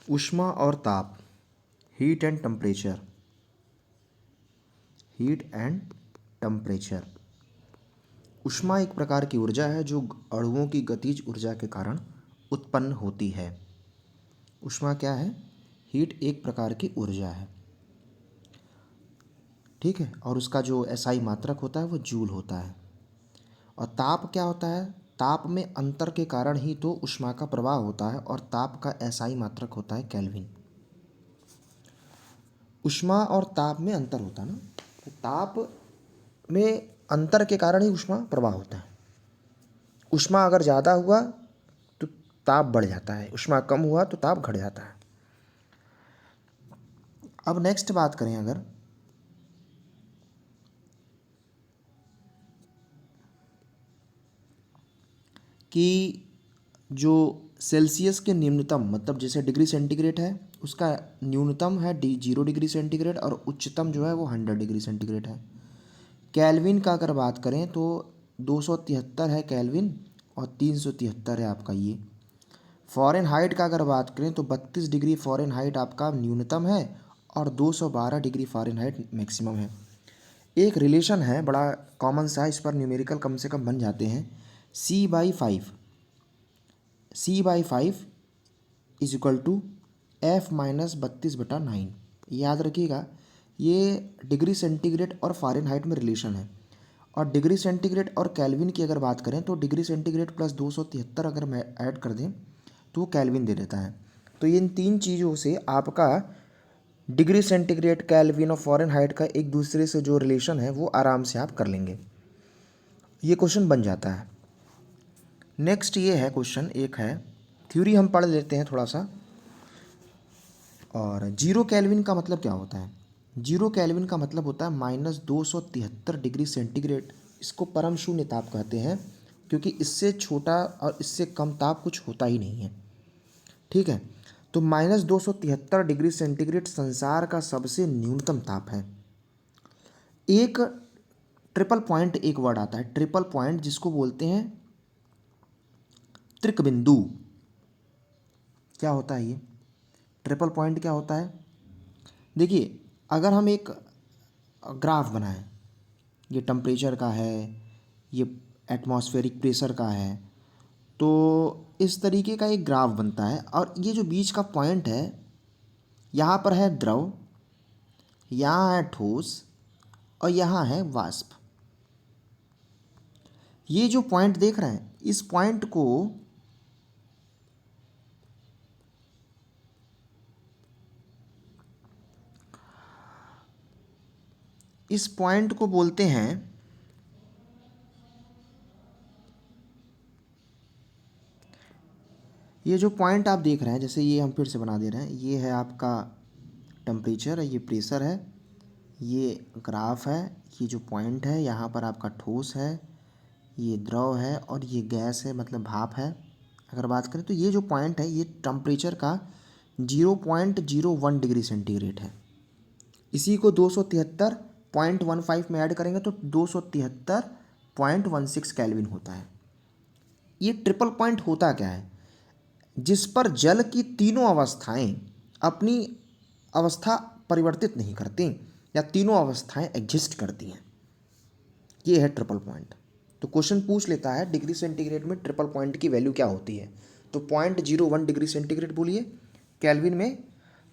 ऊष्मा और ताप, heat and temperature, heat and temperature. ऊष्मा एक प्रकार की ऊर्जा है जो अणुओं की गतिज ऊर्जा के कारण उत्पन्न होती है। ऊष्मा क्या है? हीट एक प्रकार की ऊर्जा है, ठीक है, और उसका जो एसआई मात्रक होता है वो जूल होता है। और ताप क्या होता है? ताप में अंतर के कारण ही तो ऊष्मा का प्रवाह होता है, और ताप का एसआई मात्रक होता है केल्विन। ऊष्मा और ताप में अंतर होता है ना, तो ताप में अंतर के कारण ही ऊष्मा प्रवाह होता है। ऊष्मा अगर ज़्यादा हुआ तो ताप बढ़ जाता है, ऊष्मा कम हुआ तो ताप घट जाता है। अब नेक्स्ट बात करें अगर, कि जो सेल्सियस के न्यूनतम, मतलब जैसे डिग्री सेंटीग्रेड है, उसका न्यूनतम है 0 डिग्री सेंटीग्रेड और उच्चतम जो है वो 100 डिग्री सेंटीग्रेड है। केल्विन का अगर बात करें तो 273 है केल्विन और 373 है आपका ये। फ़ारेनहाइट का अगर बात करें तो 32 डिग्री फ़ारेनहाइट आपका न्यूनतम है और 212 डिग्री फ़ारेनहाइट मैक्सिमम है। एक रिलेशन है बड़ा कॉमन सा, इस पर न्यूमेरिकल कम से कम बन जाते हैं। C/5 is equal to F-32/9। याद रखिएगा, ये डिग्री सेंटीग्रेड और फ़ारेनहाइट में रिलेशन है। और डिग्री सेंटीग्रेड और केल्विन की अगर बात करें तो डिग्री सेंटीग्रेड प्लस 273 अगर मैं ऐड कर दें तो वो केल्विन दे देता है। तो इन तीन चीज़ों से आपका डिग्री सेंटीग्रेड, केल्विन और फ़ारेनहाइट का एक दूसरे से जो रिलेशन है वो आराम से आप कर लेंगे, ये क्वेश्चन बन जाता है। नेक्स्ट ये है क्वेश्चन, एक है थ्योरी हम पढ़ लेते हैं थोड़ा सा। और जीरो केल्विन का मतलब क्या होता है? जीरो केल्विन का मतलब होता है -273 डिग्री सेंटीग्रेड। इसको परम शून्य ताप कहते हैं, क्योंकि इससे छोटा और इससे कम ताप कुछ होता ही नहीं है, ठीक है। तो -273 डिग्री सेंटीग्रेड संसार का सबसे न्यूनतम ताप है। एक ट्रिपल पॉइंट, एक वर्ड आता है ट्रिपल पॉइंट, जिसको बोलते हैं त्रिक बिंदु। क्या होता है ये ट्रिपल पॉइंट? क्या होता है? देखिए, अगर हम एक ग्राफ बनाएं, ये टेम्परेचर का है, ये एटमॉस्फेरिक प्रेशर का है, तो इस तरीके का एक ग्राफ बनता है। और ये जो बीच का पॉइंट है, यहाँ पर है द्रव, यहाँ है ठोस और यहाँ है वाष्प। ये जो पॉइंट देख रहे हैं, इस पॉइंट को बोलते हैं, ये जो पॉइंट आप देख रहे हैं, जैसे ये हम फिर से बना दे रहे हैं, ये है आपका टेम्परेचर, ये प्रेशर है, ये ग्राफ है, ये जो पॉइंट है यहाँ पर आपका ठोस है, ये द्रव है और ये गैस है, मतलब भाप है। अगर बात करें तो ये जो पॉइंट है ये टेम्परेचर का 0.01 डिग्री सेंटीग्रेड है। इसी को 273.15 में ऐड करेंगे तो 273.16 केल्विन होता है। ये ट्रिपल पॉइंट होता क्या है? जिस पर जल की तीनों अवस्थाएं अपनी अवस्था परिवर्तित नहीं करती, या तीनों अवस्थाएं एग्जिस्ट करती हैं, ये है ट्रिपल पॉइंट। तो क्वेश्चन पूछ लेता है डिग्री सेंटीग्रेड में ट्रिपल पॉइंट की वैल्यू क्या होती है, तो 0.01 डिग्री सेंटीग्रेड बोलिए, केल्विन में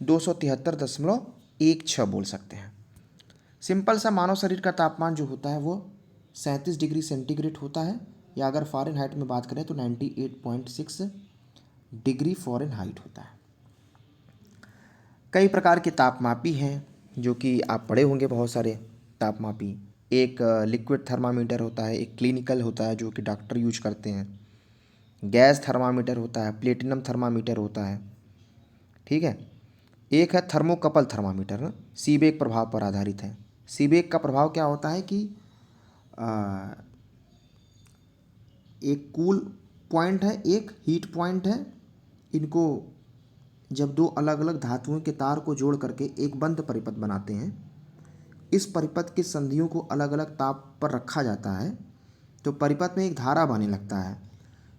273.16 बोल सकते हैं। सिंपल सा, मानव शरीर का तापमान जो होता है वो 37 डिग्री सेंटीग्रेड होता है, या अगर फ़ारेनहाइट में बात करें तो 98.6 डिग्री फ़ारेनहाइट होता है। कई प्रकार के तापमापी हैं जो कि आप पढ़े होंगे, बहुत सारे तापमापी। एक लिक्विड थर्मामीटर होता है, एक क्लिनिकल होता है जो कि डॉक्टर यूज करते हैं, गैस थर्मामीटर होता है, प्लेटिनम थर्मामीटर होता है, ठीक है। एक है थर्मोकपल थर्मामीटर ना, सीबेक प्रभाव पर आधारित है। सीबेक का प्रभाव क्या होता है कि एक कूल पॉइंट है, एक हीट पॉइंट है, इनको जब दो अलग अलग धातुओं के तार को जोड़ करके एक बंद परिपथ बनाते हैं, इस परिपथ के संधियों को अलग अलग ताप पर रखा जाता है, तो परिपथ में एक धारा बहने लगता है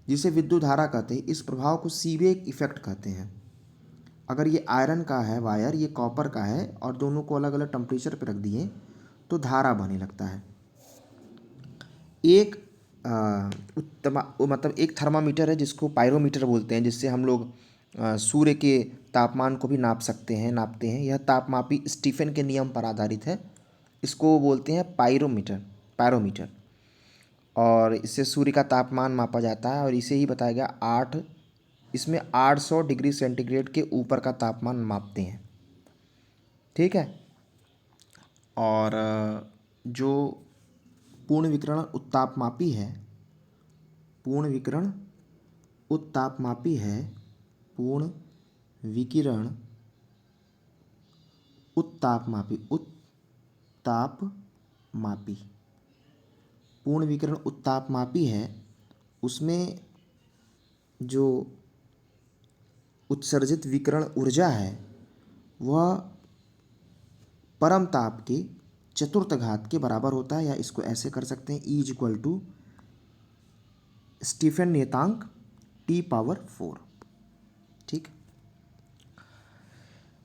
जिसे विद्युत धारा कहते हैं। इस प्रभाव को सीबेक इफेक्ट कहते हैं। अगर ये आयरन का है वायर, ये कॉपर का है और दोनों को अलग अलग टेम्परेचर पर रख दिए तो धारा बहने लगता है। एक मतलब एक थर्मामीटर है जिसको पायरोमीटर बोलते हैं, जिससे हम लोग सूर्य के तापमान को भी नापते हैं। यह तापमापी स्टीफन के नियम पर आधारित है। इसको बोलते हैं पायरोमीटर। और इससे सूर्य का तापमान मापा जाता है और इसे ही बताया गया इसमें 800 डिग्री सेंटीग्रेड के ऊपर का तापमान मापते हैं। ठीक है। और जो पूर्ण विकिरण उत्तापमापी है पूर्ण विकिरण उत्तापमापी है, उसमें जो उत्सर्जित विकिरण ऊर्जा है वह परम ताप के चतुर्थ घात के बराबर होता है, या इसको ऐसे कर सकते हैं E = स्टीफन नियतांक T⁴। ठीक।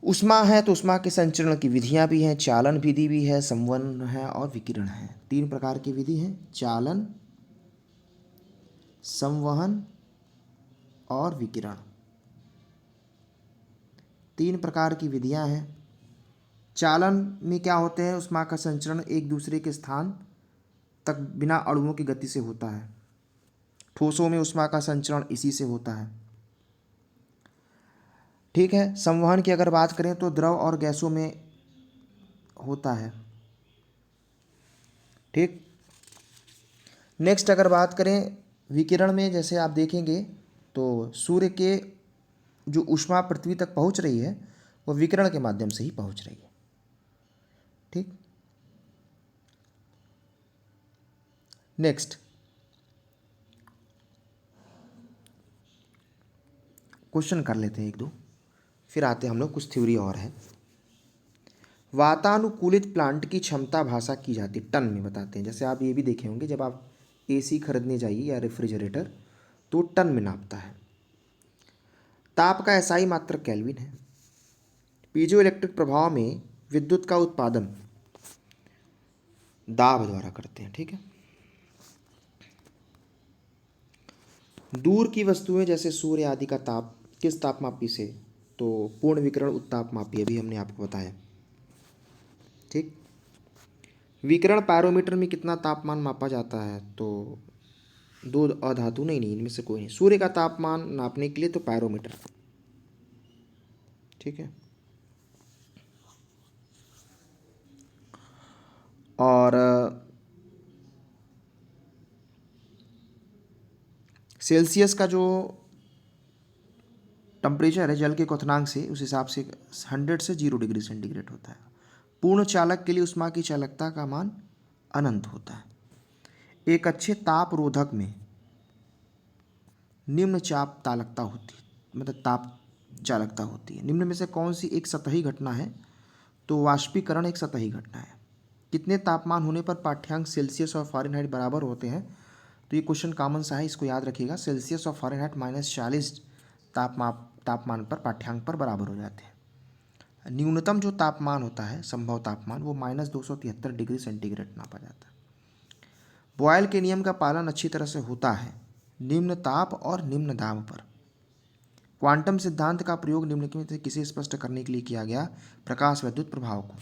ऊष्मा है तो ऊष्मा के संचरण की विधियां भी हैं, चालन विधि भी है, संवहन है और विकिरण है। 3 प्रकार की विधि हैं, चालन, संवहन और विकिरण। 3 प्रकार की विधियां हैं। चालन में क्या होते हैं, ऊष्मा का संचरण एक दूसरे के स्थान तक बिना अणुओं की गति से होता है। ठोसों में ऊष्मा का संचरण इसी से होता है। ठीक है। संवहन की अगर बात करें तो द्रव और गैसों में होता है। ठीक। नेक्स्ट अगर बात करें विकिरण में, जैसे आप देखेंगे तो सूर्य के जो ऊष्मा पृथ्वी तक पहुंच रही है वो विकिरण के माध्यम से ही पहुंच रही है। ठीक। नेक्स्ट क्वेश्चन कर लेते हैं 1-2, फिर आते हैं हम लोग, कुछ थ्योरी और है। वातानुकूलित प्लांट की क्षमता भाषा की जाती टन में बताते हैं। जैसे आप ये भी देखे होंगे, जब आप AC खरीदने जाइए या रेफ्रिजरेटर तो टन में नापता है। ताप का SI मात्रक केल्विन है। पीजो इलेक्ट्रिक प्रभाव में विद्युत का उत्पादन दाब द्वारा करते हैं। ठीक है। दूर की वस्तुएं जैसे सूर्य आदि का ताप किस तापमापी से, तो पूर्ण विकिरण उत्तापमापी, अभी हमने आपको बताया। ठीक। विकिरण पायरोमीटर में कितना तापमान मापा जाता है, तो 2 अधातु, नहीं, इनमें से कोई नहीं। सूर्य का तापमान नापने के लिए तो पायरोमीटर। ठीक है। और सेल्सियस का जो टेम्परेचर है जल के क्वथनांक से, उस हिसाब से 100 से 0 डिग्री सेंटीग्रेड होता है। पूर्ण चालक के लिए ऊष्मा की चालकता का मान अनंत होता है। एक अच्छे ताप रोधक में निम्न चाप चालकता होती है, मतलब ताप चालकता होती है। निम्न में से कौन सी एक सतही घटना है, तो वाष्पीकरण एक सतही घटना है। कितने तापमान होने पर पाठ्यांक सेल्सियस और फ़ारेनहाइट बराबर होते हैं, तो ये क्वेश्चन कॉमन सा है, इसको याद रखिएगा। सेल्सियस और फ़ारेनहाइट -40 तापमान पर पाठ्यांक पर बराबर हो जाते हैं। न्यूनतम जो तापमान होता है, संभव तापमान, वो -273 डिग्री सेंटीग्रेड नापा जाता है। बॉयल के नियम का पालन अच्छी तरह से होता है निम्न ताप और निम्न दाब पर। क्वांटम सिद्धांत का प्रयोग निम्नलिखित में से किसे स्पष्ट करने के लिए किया गया, प्रकाश विद्युत प्रभाव को।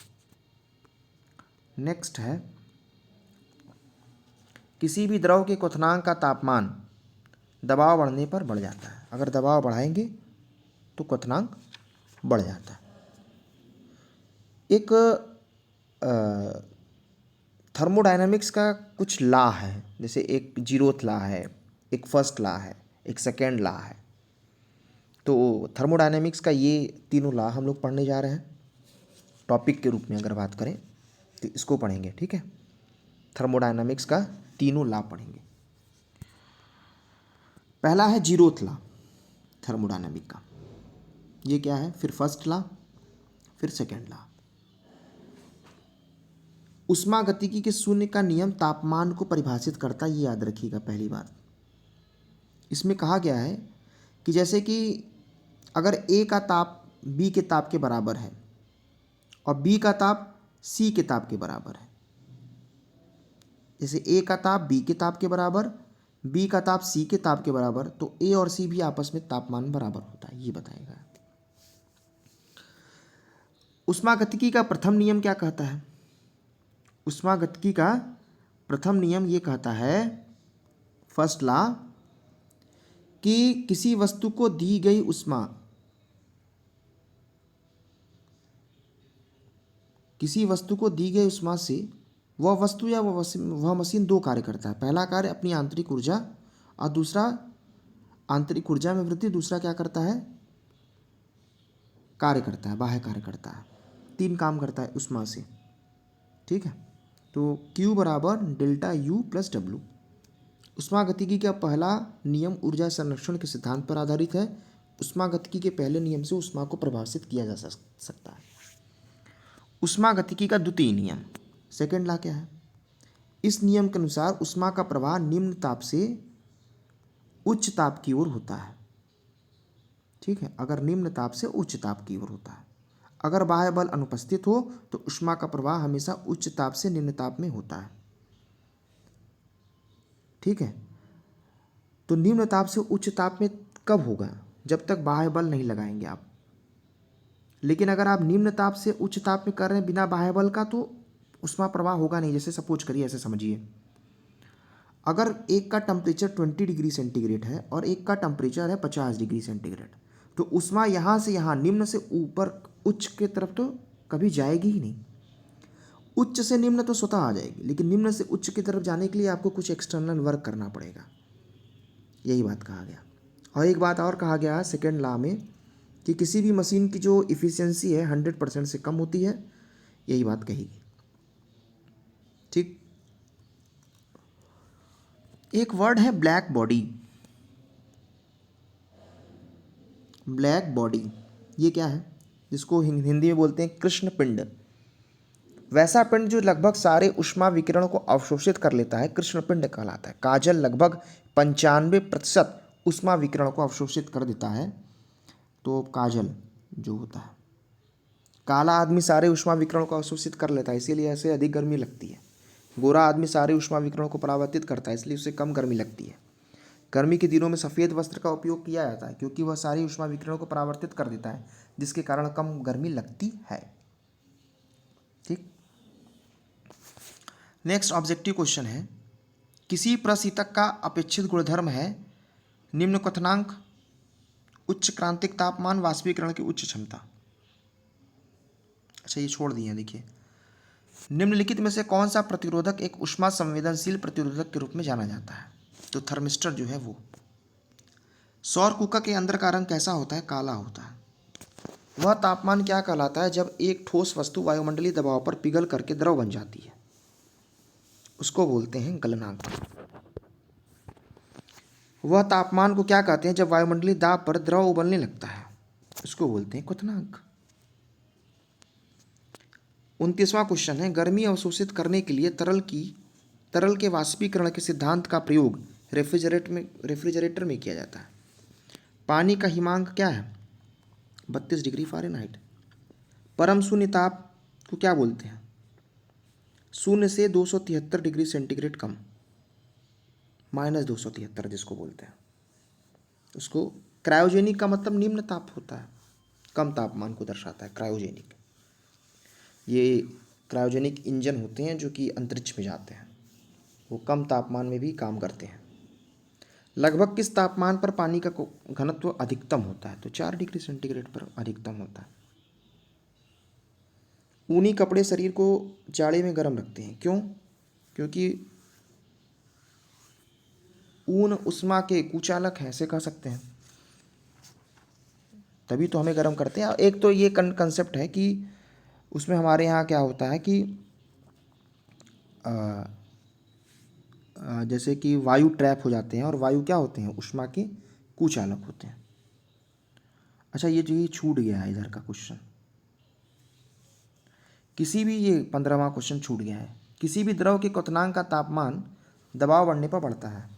नेक्स्ट है, किसी भी द्रव के क्वथनांक का तापमान दबाव बढ़ने पर बढ़ जाता है। अगर दबाव बढ़ाएंगे तो क्वथनांक बढ़ जाता है। एक थर्मोडायनामिक्स का कुछ लॉ है, जैसे एक 0th लॉ है, एक फर्स्ट लॉ है, एक सेकेंड लॉ है। तो थर्मोडायनामिक्स का ये तीनों लॉ हम लोग पढ़ने जा रहे हैं। टॉपिक के रूप में अगर बात करें तो इसको पढ़ेंगे। ठीक है। थर्मोडायनामिक्स का तीनों लॉ पढ़ेंगे। पहला है 0th लॉ थर्मोडायनामिक का, ये क्या है, फिर फर्स्ट लॉ, फिर सेकेंड लॉ। ऊष्मागतिकी के शून्य का नियम तापमान को परिभाषित करता है, ये याद रखिएगा पहली बात। इसमें कहा गया है कि जैसे कि अगर A का ताप बी के ताप के बराबर है और बी का ताप सी के ताप के बराबर है, जैसे ए का ताप बी के ताप के बराबर, बी का ताप सी के ताप के बराबर, तो ए और सी भी आपस में तापमान बराबर होता है, ये बताएगा। ऊष्मागतिकी का प्रथम नियम क्या कहता है? ऊष्मागतिकी का प्रथम नियम ये कहता है, फर्स्ट लॉ, कि किसी वस्तु को दी गई ऊष्मा, किसी वस्तु को दी गई ऊष्मा से वह वस्तु या वह मशीन दो कार्य करता है। पहला कार्य अपनी आंतरिक ऊर्जा और दूसरा आंतरिक ऊर्जा में वृद्धि, दूसरा क्या करता है? कार्य करता है, बाह्य कार्य करता है। तीन काम करता है ऊष्मा से, ठीक है। तो Q बराबर डेल्टा U प्लस W। ऊष्मागतिकी का पहला नियम ऊर्जा संरक्षण के सिद्धांत पर आधारित है। ऊष्मागतिकी के पहले नियम से ऊष्मा को परिभाषित किया जा सकता है। ऊष्मागतिकी का द्वितीय नियम, सेकेंड लॉ क्या है? इस नियम के अनुसार ऊष्मा का प्रवाह निम्न ताप से उच्च ताप की ओर होता है, ठीक है, अगर निम्न ताप से उच्च ताप की ओर होता है। अगर बाह्य बल अनुपस्थित हो तो ऊष्मा का प्रवाह हमेशा उच्च ताप से निम्न ताप में होता है, ठीक है। तो निम्न ताप से उच्च ताप में कब होगा? जब तक बाह्य बल नहीं लगाएंगे आप। लेकिन अगर आप निम्न ताप से उच्च ताप में कर रहे हैं बिना बाह्य बल का, तो ऊष्मा प्रवाह होगा नहीं। जैसे सपोज करिए, ऐसे समझिए, अगर एक का टेम्परेचर 20 डिग्री सेंटीग्रेड है और एक का टेम्परेचर है 50 डिग्री सेंटीग्रेड, तो ऊष्मा यहाँ से यहाँ निम्न से ऊपर उच्च के तरफ तो कभी जाएगी ही नहीं। उच्च से निम्न तो स्वतः आ जाएगी, लेकिन निम्न से उच्च की तरफ जाने के लिए आपको कुछ एक्सटर्नल वर्क करना पड़ेगा, यही बात कहा गया। और एक बात और कहा गया है सेकेंड लॉ में, कि किसी भी मशीन की जो इफ़िशियंसी है 100% से कम होती है, यही बात कही गई, ठीक। एक वर्ड है ब्लैक बॉडी। ब्लैक बॉडी ये क्या है? जिसको हिंदी में बोलते हैं कृष्ण पिंड। वैसा पिंड जो लगभग सारे ऊष्मा विकिरण को अवशोषित कर लेता है, कृष्ण पिंड कहलाता है। काजल लगभग 95% ऊष्मा विकिरण को अवशोषित कर देता है, तो काजल जो होता है। काला आदमी सारे ऊष्मा विकिरण को अवशोषित कर लेता है, इसीलिए ऐसे अधिक गर्मी लगती है। गोरा आदमी सारे ऊष्मा विकिरण को परावर्तित करता है, इसलिए उसे कम गर्मी लगती है। गर्मी के दिनों में सफ़ेद वस्त्र का उपयोग किया जाता है, क्योंकि वह सारी ऊष्मा विकिरण को परावर्तित कर देता है, जिसके कारण कम गर्मी लगती है, ठीक। नेक्स्ट ऑब्जेक्टिव क्वेश्चन है, किसी प्रशीतक का अपेक्षित गुणधर्म है निम्न क्वथनांक, उच्च क्रांतिक तापमान, वाष्पीकरण की उच्च क्षमता। अच्छा, ये छोड़ दिए हैं, देखिए। निम्नलिखित में से कौन सा प्रतिरोधक एक ऊष्मा संवेदनशील प्रतिरोधक के रूप में जाना जाता है? तो थर्मिस्टर जो है वो। सौर कुकर के अंदर का रंग कैसा होता है? काला होता है। वह तापमान क्या कहलाता है जब एक ठोस वस्तु वायुमंडलीय दबाव पर पिघल करके द्रव बन जाती है? उसको बोलते हैं गलनांक। वह तापमान को क्या कहते हैं जब वायुमंडलीय दाब पर द्रव उबलने लगता है? उसको बोलते हैं क्वथनांक। 29वां क्वेश्चन है, गर्मी अवशोषित करने के लिए तरल के वाष्पीकरण के सिद्धांत का प्रयोग रेफ्रिजरेटर में किया जाता है। पानी का हिमांक क्या है? 32 डिग्री फ़ारेनहाइट। परम शून्य ताप को क्या बोलते हैं? शून्य से 273 डिग्री सेंटीग्रेड कम, -273 जिसको बोलते हैं। उसको क्रायोजेनिक का मतलब निम्न ताप होता है, कम तापमान को दर्शाता है क्रायोजेनिक। ये क्रायोजेनिक इंजन होते हैं जो कि अंतरिक्ष में जाते हैं, वो कम तापमान में भी काम करते हैं। लगभग किस तापमान पर पानी का घनत्व अधिकतम होता है? तो 4 डिग्री सेंटीग्रेड पर अधिकतम होता है। ऊनी कपड़े शरीर को जाड़े में गर्म रखते हैं, क्यों? क्योंकि ऊन ऊष्मा के कुचालक हैं, ऐसे कह सकते हैं, तभी तो हमें गर्म करते हैं। एक तो ये कंसेप्ट है कि उसमें हमारे यहाँ क्या होता है कि जैसे कि वायु ट्रैप हो जाते हैं, और वायु क्या होते हैं? ऊष्मा के कुचालक होते हैं। अच्छा, ये छूट गया है इधर का क्वेश्चन, किसी भी, ये 15वां क्वेश्चन छूट गया है। किसी भी द्रव के क्वथनांक का तापमान दबाव बढ़ने पर बढ़ता है।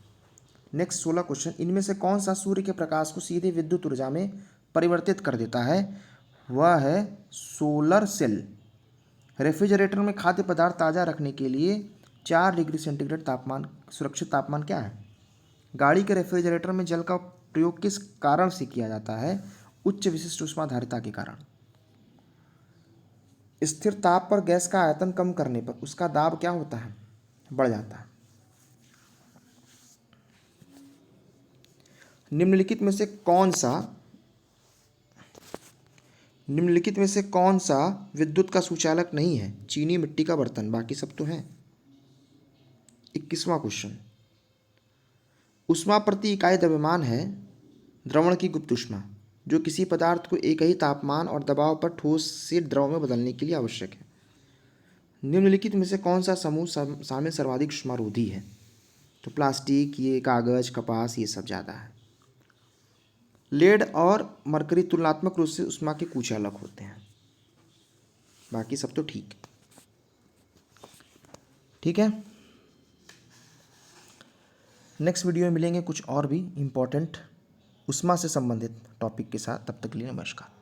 नेक्स्ट 16 क्वेश्चन, इनमें से कौन सा सूर्य के प्रकाश को सीधे विद्युत ऊर्जा में परिवर्तित कर देता है? वह है सोलर सेल। रेफ्रिजरेटर में खाद्य पदार्थ ताज़ा रखने के लिए 4 डिग्री सेंटीग्रेड तापमान सुरक्षित तापमान क्या है? गाड़ी के रेफ्रिजरेटर में जल का प्रयोग किस कारण से किया जाता है? उच्च विशिष्ट ऊष्माधारिता के कारण। स्थिर ताप पर गैस का आयतन कम करने पर उसका दाब क्या होता है? बढ़ जाता है। निम्नलिखित में से कौन सा विद्युत का सुचालक नहीं है? चीनी मिट्टी का बर्तन, बाकी सब तो हैं। 21वां क्वेश्चन, ऊष्मा प्रति इकाई द्रव्यमान है द्रवण की गुप्त ऊष्मा जो किसी पदार्थ को एक ही तापमान और दबाव पर ठोस से द्रव में बदलने के लिए आवश्यक है। निम्नलिखित में से कौन सा समूह शामिल सर्वाधिक ऊष्मारोधी है? तो प्लास्टिक, ये कागज, कपास, ये सब ज़्यादा है। लेड और मरकरी तुलनात्मक रूप से ऊष्मा के कुछ अलग होते हैं, बाकी सब तो ठीक है। नेक्स्ट वीडियो में मिलेंगे कुछ और भी इम्पोर्टेंट ऊष्मा से संबंधित टॉपिक के साथ। तब तक के लिए नमस्कार।